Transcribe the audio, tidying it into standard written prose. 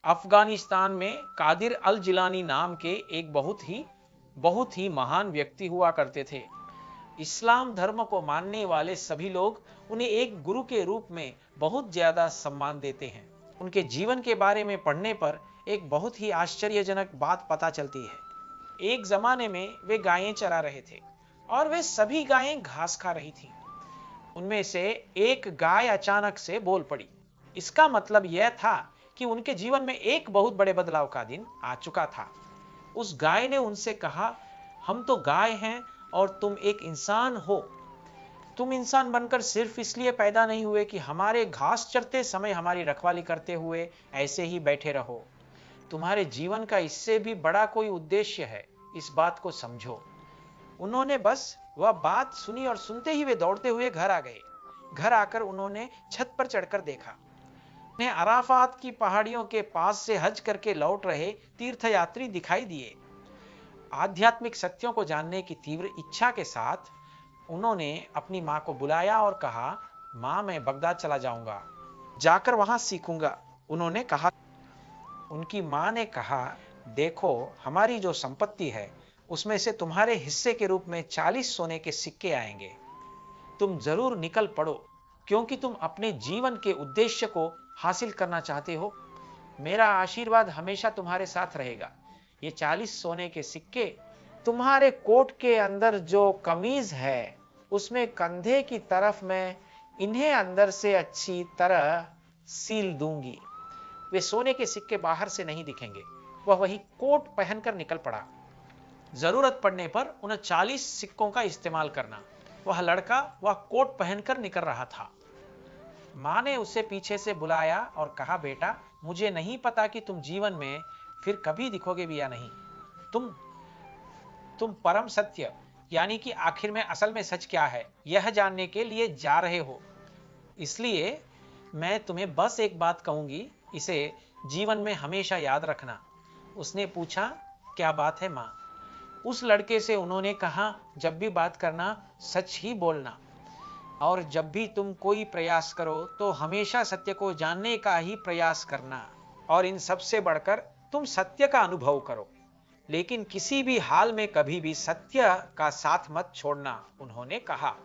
अफगानिस्तान में कादिर अल जिलानी नाम के एक बहुत ही महान व्यक्ति हुआ करते थे। इस्लाम धर्म को मानने वाले सभी लोग उन्हें एक गुरु के रूप में बहुत ज्यादा सम्मान देते हैं। उनके जीवन के बारे में पढ़ने पर एक बहुत ही आश्चर्यजनक बात पता चलती है। एक जमाने में वे गायें चरा रहे थे और वे सभी गायें घास खा रही थीं। उनमें से एक गाय अचानक से बोल पड़ी। इसका मतलब यह था कि उनके जीवन में एक बहुत बड़े बदलाव का दिन आ चुका था। उस गाय ने उनसे कहा, हम तो गाय हैं और तुम एक इंसान हो। तुम इंसान बनकर सिर्फ इसलिए पैदा नहीं हुए कि हमारे घास चरते समय हमारी रखवाली करते हुए ऐसे ही बैठे रहो। तुम्हारे जीवन का इससे भी बड़ा कोई उद्देश्य है, इस बात को समझो। उन्होंने बस वह बात सुनी और सुनते ही वे दौड़ते हुए घर आ गए। घर आकर उन्होंने छत पर चढ़कर देखा। उन्हें अराफात की पहाड़ियों के पास से हज करके लौट रहे तीर्थयात्री दिखाई दिए। आध्यात्मिक सत्यों को जानने की तीव्र इच्छा के साथ उन्होंने अपनी मां को बुलाया और कहा, मां, मैं बगदाद चला जाऊंगा, जाकर वहां सीखूंगा। उन्होंने कहा, उनकी मां ने कहा, देखो, हमारी जो संपत्ति है उसमें से तुम्हारे हिस्से के रूप में 40 सोने के सिक्के आएंगे। तुम जरूर निकल पड़ो, क्योंकि तुम अपने जीवन के उद्देश्य को हासिल करना चाहते हो। मेरा आशीर्वाद हमेशा तुम्हारे साथ रहेगा। ये 40 सोने के सिक्के तुम्हारे कोट के अंदर जो कमीज है उसमें कंधे की तरफ मैं इन्हें अंदर से अच्छी तरह सील दूंगी। वे सोने के सिक्के बाहर से नहीं दिखेंगे। वह वही कोट पहनकर निकल पड़ा। जरूरत पड़ने पर उन 40 सिक्कों का इस्तेमाल करना। वह लड़का वह कोट पहनकर निकल रहा था। मां ने उसे पीछे से बुलाया और कहा, बेटा, मुझे नहीं पता कि तुम जीवन में फिर कभी दिखोगे भी या नहीं। तुम परम सत्य यानी कि आखिर में असल में सच क्या है यह जानने के लिए जा रहे हो। इसलिए मैं तुम्हें बस एक बात कहूंगी, इसे जीवन में हमेशा याद रखना। उसने पूछा, क्या बात है मां? उस लड़के से उन्होंने कहा, जब भी बात करना सच ही बोलना, और जब भी तुम कोई प्रयास करो तो हमेशा सत्य को जानने का ही प्रयास करना, और इन सबसे बढ़कर तुम सत्य का अनुभव करो, लेकिन किसी भी हाल में कभी भी सत्य का साथ मत छोड़ना, उन्होंने कहा।